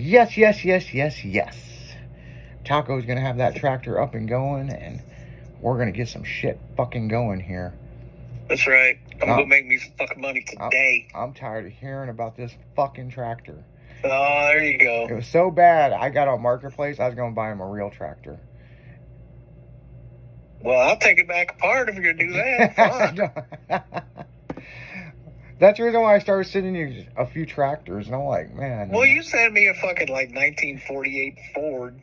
Yes, yes, yes, yes, yes. Taco's gonna have that tractor up and going, and we're gonna get some shit fucking going here. That's right. I'm gonna make me some fucking money today. I'm tired of hearing about this fucking tractor. Oh, there you go. It was so bad, I got on Marketplace, I was gonna buy him a real tractor. Well, I'll take it back apart if you're gonna do that. That's the reason why I started sending you a few tractors, and I'm like, man. Well, you sent me a fucking, 1948 Ford.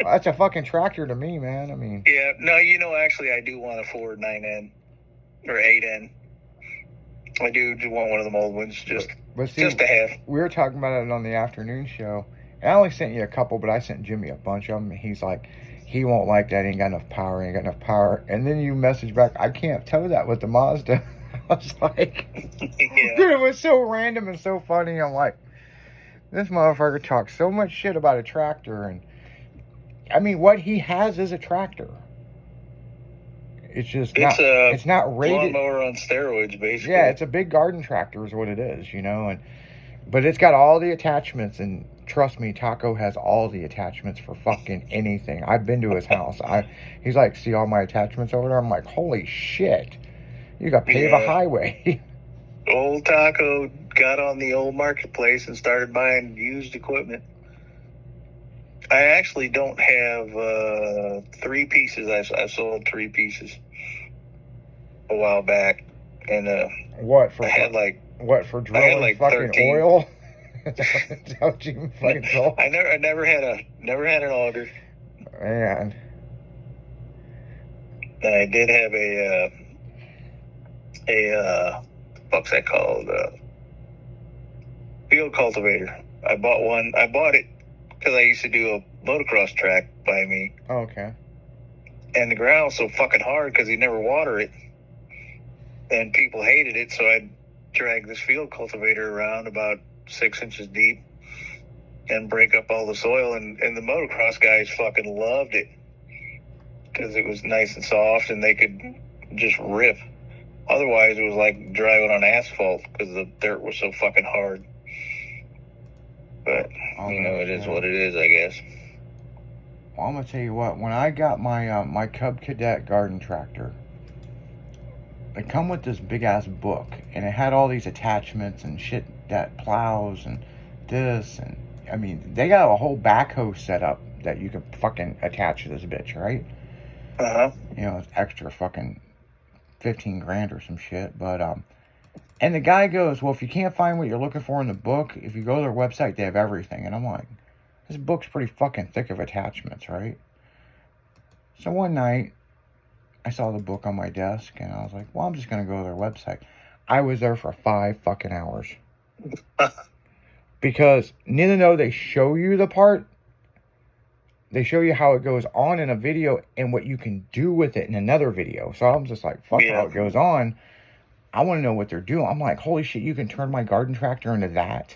That's a fucking tractor to me, man. I mean. Yeah, no, actually, I do want a Ford 9N or 8N. I do want one of them old ones, just to have. We were talking about it on the afternoon show, and I only sent you a couple, but I sent Jimmy a bunch of them, and he's like, he won't like that, ain't got enough power, and then you message back, I can't tow that with the Mazda. I was like, yeah. Dude, it was so random and so funny. I'm like, this motherfucker talks so much shit about a tractor, and I mean, what he has is a tractor. It's just it's not rated. Lawnmower on steroids, basically. Yeah, it's a big garden tractor is what it is, but it's got all the attachments, and trust me, Taco has all the attachments for fucking anything. I've been to his house. He's like, see all my attachments over there? I'm like, holy shit. You got to pave a highway. Old Taco got on the old Marketplace and started buying used equipment. I actually don't have 3 pieces. I sold 3 pieces a while back, and what for? I had for drilling fucking 13. Oil? Fucking sold? I never had an auger. Man. And I did have a what's that called? Field cultivator. I bought one. I bought it because I used to do a motocross track by me. Oh, okay. And the ground was so fucking hard because you never water it. And people hated it, so I'd drag this field cultivator around about 6 inches deep and break up all the soil. And the motocross guys fucking loved it because it was nice and soft and they could just rip. Otherwise, it was like driving on asphalt because the dirt was so fucking hard. But, it is what it is, I guess. Well, I'm going to tell you what. When I got my my Cub Cadet garden tractor, it come with this big-ass book, and it had all these attachments and shit that plows and this. And, I mean, they got a whole backhoe set up that you can fucking attach to this bitch, right? Uh-huh. It's extra fucking 15 grand or some shit. But, and the guy goes, well, if you can't find what you're looking for in the book, if you go to their website, they have everything. And I'm like, this book's pretty fucking thick of attachments, right? So one night, I saw the book on my desk, and I was like, well, I'm just going to go to their website. I was there for 5 fucking hours. Because, though they show you the part, they show you how it goes on in a video and what you can do with it in another video. So I'm just like, fuck how it goes on. I want to know what they're doing. I'm like, holy shit, you can turn my garden tractor into that?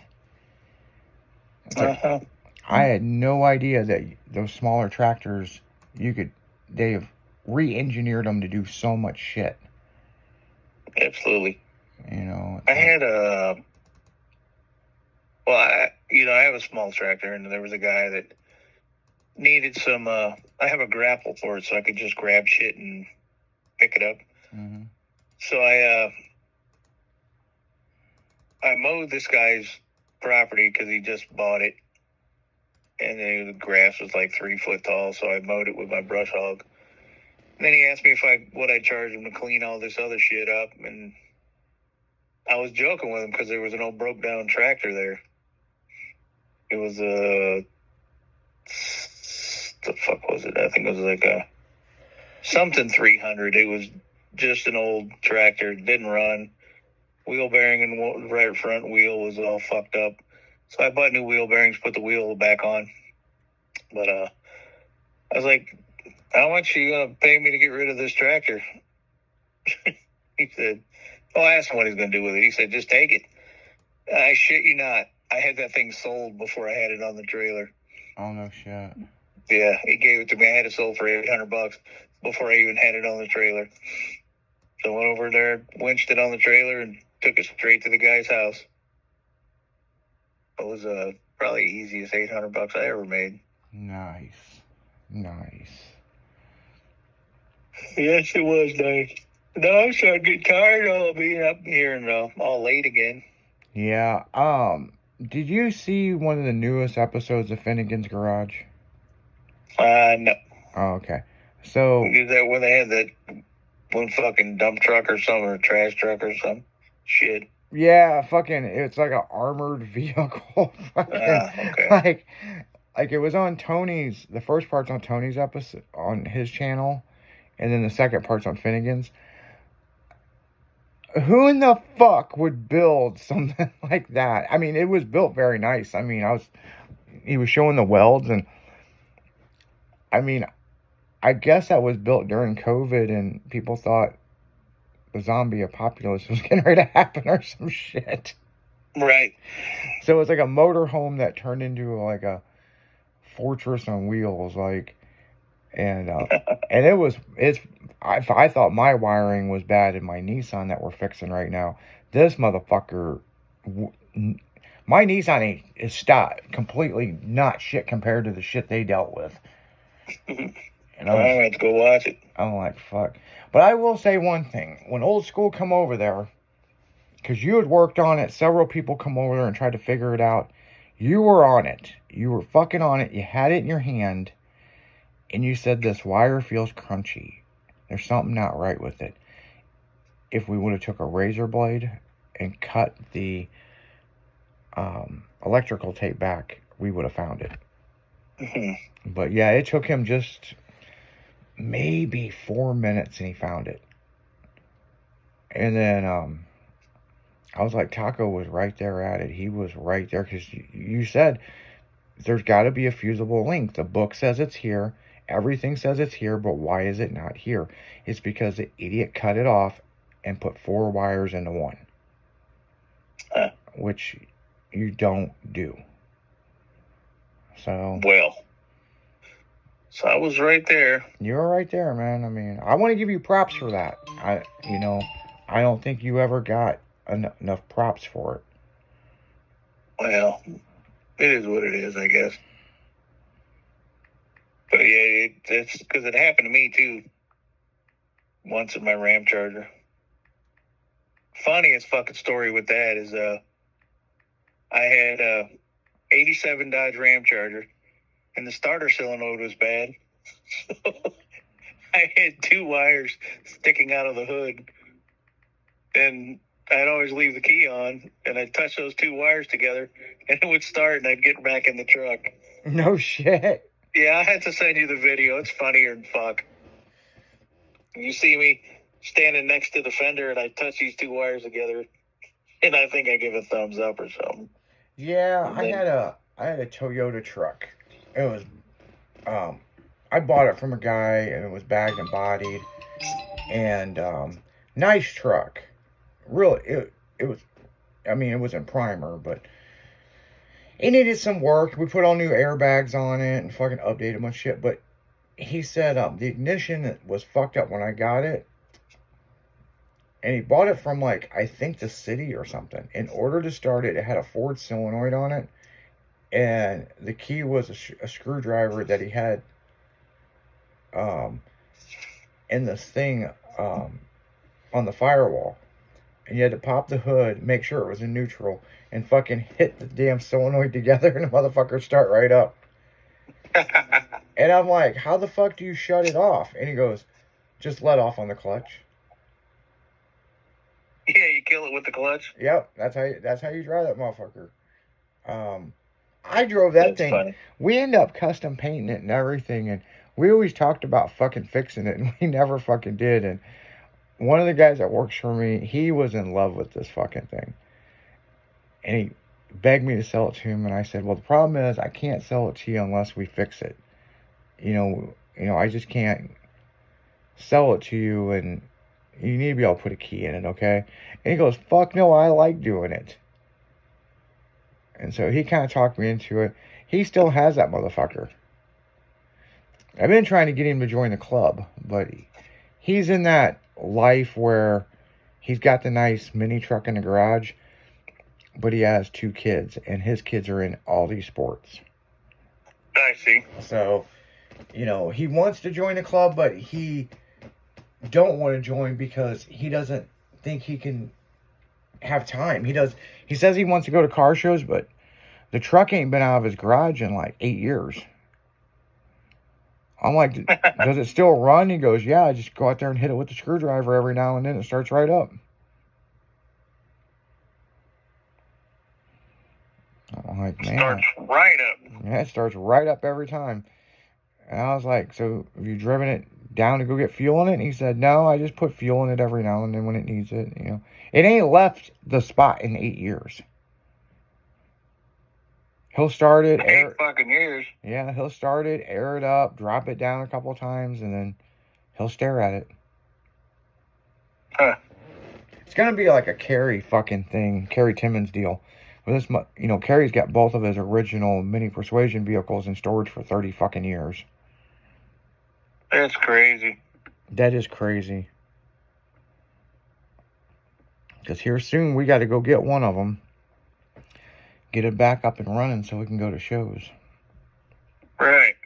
Like, I had no idea that those smaller tractors, they've re-engineered them to do so much shit. Absolutely. I had I have a small tractor, and there was a guy that needed some, I have a grapple for it, so I could just grab shit and pick it up. Mm-hmm. So I mowed this guy's property because he just bought it, and the grass was like 3 foot tall, so I mowed it with my brush hog. And then he asked me what I'd charge him to clean all this other shit up, and I was joking with him because there was an old broke down tractor there. It was the fuck was it? I think it was like a something 300. It was just an old tractor, didn't run. Wheel bearing and right front wheel was all fucked up. So I bought new wheel bearings, put the wheel back on. But I was like, how much are you going to pay me to get rid of this tractor? He said, I asked him what he's going to do with it. He said, just take it. I shit you not. I had that thing sold before I had it on the trailer. Oh, no shit. Yeah, he gave it to me. I had it sold for $800 before I even had it on the trailer. So I went over there, winched it on the trailer, and took it straight to the guy's house. It was Probably easiest $800 I ever made. Nice. Yes, it was nice. Now I'm starting to get tired of being up here and all late again. Yeah. Did you see one of the newest episodes of Finnegan's Garage? No. Oh, okay. So Is that when they had that one fucking dump truck or something, or trash truck or something? Shit. yeah, fucking, it's like an armored vehicle. Okay. Like it was on Tony's. The first part's on Tony's episode on his channel, and then the second part's on Finnegan's. Who in the fuck would build something like that? I mean, it was built very nice. I mean, he was showing the welds, and I mean, I guess that was built during COVID, and people thought the zombie apocalypse was getting ready to happen or some shit. Right. So it was like a motorhome that turned into like a fortress on wheels, and I thought my wiring was bad in my Nissan that we're fixing right now. This motherfucker, my Nissan is stopped completely not shit compared to the shit they dealt with. And I have to go watch it. I'm like, fuck. But I will say one thing. When Old School come over there, because you had worked on it, several people come over there and tried to figure it out. You were on it. You were fucking on it. You had it in your hand. And you said, this wire feels crunchy. There's something not right with it. If we would have took a razor blade and cut the electrical tape back, we would have found it. Mm-hmm. But yeah, it took him just maybe 4 minutes and he found it. And then I was like, Taco was right there at it. He was right there because you said there's got to be a fusible link. The book says it's here. Everything says it's here, but why is it not here? It's because the idiot cut it off and put 4 wires into one. Which you don't do. So. Well. So I was right there. You were right there, man. I mean, I want to give you props for that. I don't think you ever got enough props for it. Well, it is what it is, I guess. But yeah, it's because it happened to me too. Once in my Ram Charger. Funniest fucking story with that is I had a 87 Dodge Ram Charger, and the starter solenoid was bad. So I had 2 wires sticking out of the hood, and I'd always leave the key on, and I'd touch those 2 wires together, and it would start, and I'd get back in the truck. No shit. Yeah, I had to send you the video. It's funnier than fuck. You see me standing next to the fender, and I touch these 2 wires together, and I think I give a thumbs up or something. Yeah, I had a Toyota truck. It was, I bought it from a guy, and it was bagged and bodied, and nice truck. Really, it was. I mean, it was in primer, but it needed some work. We put all new airbags on it and fucking updated a bunch of shit. But he said the ignition was fucked up when I got it. And he bought it from, like, I think the city or something. In order to start it, it had a Ford solenoid on it. And the key was a screwdriver that he had in this thing on the firewall. And you had to pop the hood, make sure it was in neutral, and fucking hit the damn solenoid together, and the motherfucker start right up. And I'm like, how the fuck do you shut it off? And he goes, just let off on the clutch. Yeah, you kill it with the clutch. Yep, that's how you drive that motherfucker. I drove that thing. Funny. We ended up custom painting it and everything, and we always talked about fucking fixing it, and we never fucking did. And one of the guys that works for me, he was in love with this fucking thing. And he begged me to sell it to him, and I said, well, the problem is I can't sell it to you unless we fix it. You know, I just can't sell it to you, and you need to be able to put a key in it, okay? And he goes, fuck no, I like doing it. And so he kind of talked me into it. He still has that motherfucker. I've been trying to get him to join the club, but he's in that life where he's got the nice mini truck in the garage, but he has 2 kids, and his kids are in all these sports. I see. So, he wants to join the club, but he don't want to join because he doesn't think he can have time. He says he wants to go to car shows, but the truck ain't been out of his garage in like 8 years. I'm like, does it still run? He goes, yeah, I just go out there and hit it with the screwdriver every now and then. It starts right up. I'm like, man. Starts right up. Yeah, it starts right up every time. And I was like, so have you driven it down to go get fuel in it? And he said, no, I just put fuel in it every now and then when it needs it. It ain't left the spot in 8 years. He'll start it. 8 fucking years. Yeah, he'll start it, air it up, drop it down a couple of times, and then he'll stare at it. Huh. It's going to be like a Kerry fucking thing, Kerry Timmons deal. This, Kerry's got both of his original Mini Persuasion vehicles in storage for 30 fucking years. That's crazy. That is crazy. Because here soon we got to go get one of them. Get it back up and running so we can go to shows. Right.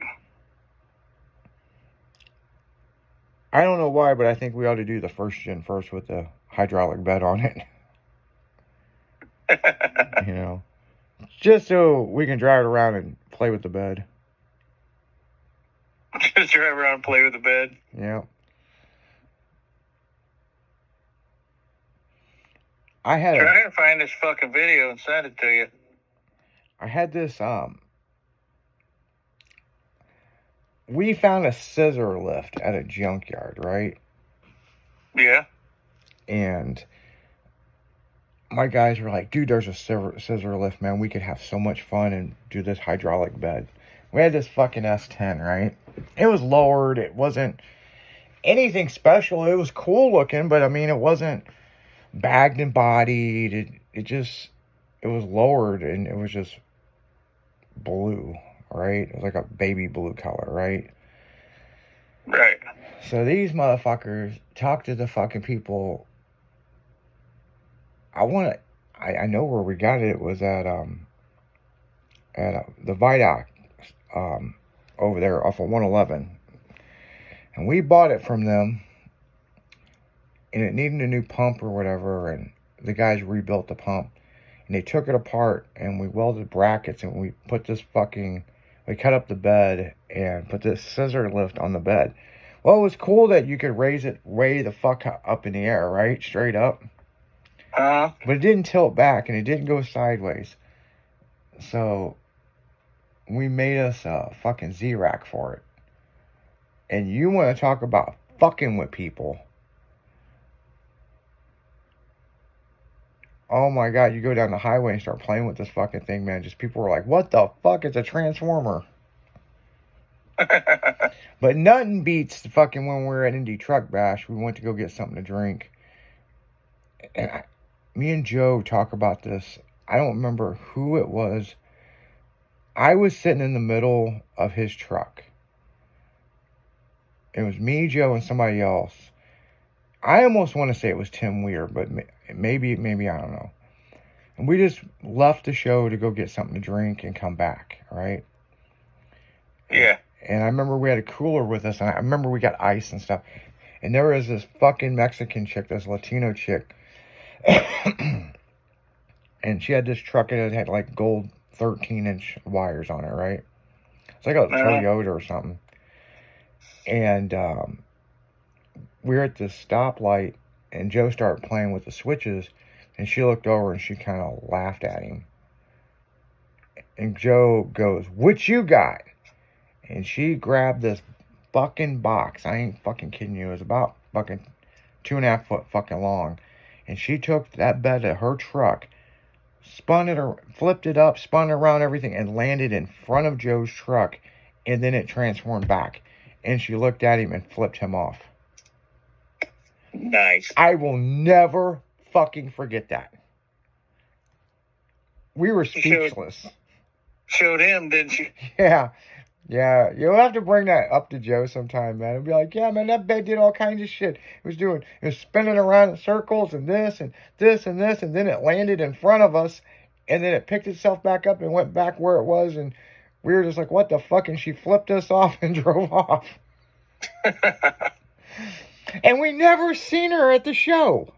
I don't know why, but I think we ought to do the first gen first with the hydraulic bed on it. Just so we can drive it around and play with the bed. Just drive around and play with the bed. Yeah. Try to find this fucking video and send it to you. I had this, we found a scissor lift at a junkyard, right? Yeah. And my guys were like, dude, there's a scissor lift, man. We could have so much fun and do this hydraulic bed. We had this fucking S10, right? It was lowered. It wasn't anything special. It was cool looking, but I mean, it wasn't bagged and bodied. It was lowered, and it was just blue, right? It was like a baby blue color, right? Right. So these motherfuckers talk to the fucking people. I know where we got it. It was at the Vidoc over there off of 111, and we bought it from them. And it needed a new pump or whatever, and the guys rebuilt the pump. And they took it apart, and we welded brackets, and we cut up the bed, and put this scissor lift on the bed. Well, it was cool that you could raise it way the fuck up in the air, right? Straight up. But it didn't tilt back, and it didn't go sideways. So, we made us a fucking Z-Rack for it. And you want to talk about fucking with people. Oh my God, you go down the highway and start playing with this fucking thing, man. Just people were like, what the fuck? It's a transformer. But nothing beats the fucking when we were at Indy Truck Bash. We went to go get something to drink. And me and Joe talk about this. I don't remember who it was. I was sitting in the middle of his truck. It was me, Joe, and somebody else. I almost want to say it was Tim Weir, but maybe I don't know. And we just left the show to go get something to drink and come back, right? Yeah. And I remember we had a cooler with us, and I remember we got ice and stuff. And there was this fucking Mexican chick, this Latino chick. And she had this truck, and it had like gold 13-inch wires on it, right? It's like a Toyota or something. And we were at the stoplight, and Joe started playing with the switches, and she looked over and she kind of laughed at him. And Joe goes, "What you got?" And she grabbed this fucking box. I ain't fucking kidding you. It was about fucking 2.5 foot fucking long. And she took that bed of her truck, spun it or flipped it up, spun it around everything, and landed in front of Joe's truck. And then it transformed back. And she looked at him and flipped him off. Nice. I will never fucking forget that. We were speechless. Showed him, didn't you? Yeah. Yeah. You'll have to bring that up to Joe sometime, man. And be like, yeah, man, that bed did all kinds of shit. It was spinning around in circles and this and this and this. And then it landed in front of us and then it picked itself back up and went back where it was, and we were just like, what the fuck? And she flipped us off and drove off. And we never seen her at the show.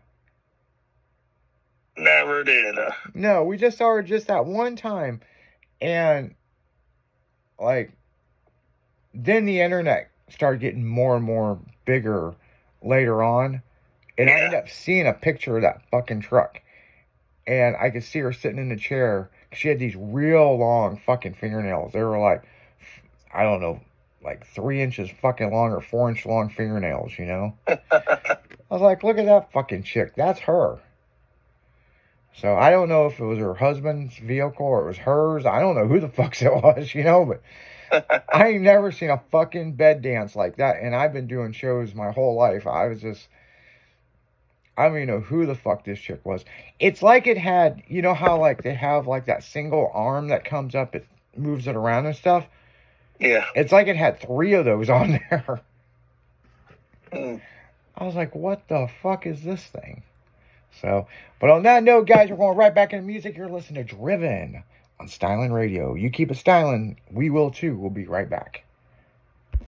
Never did. No, we just saw her just that one time. And, like, then the internet started getting more and more bigger later on. And I ended up seeing a picture of that fucking truck. And I could see her sitting in the chair. She had these real long fucking fingernails. They were like, I don't know, like 3 inches fucking long or 4 inch long fingernails, you know? I was like, look at that fucking chick. That's her. So I don't know if it was her husband's vehicle or it was hers. I don't know who the fuck it was, you know? But I ain't never seen a fucking bed dance like that. And I've been doing shows my whole life. I don't even know who the fuck this chick was. It's like it had, you know how like they have like that single arm that comes up, it moves it around and stuff? Yeah. It's like it had 3 of those on there. Mm. I was like, what the fuck is this thing? So, but on that note, guys, we're going right back into music. You're listening to Driven on Styling Radio. You keep it styling, we will too. We'll be right back.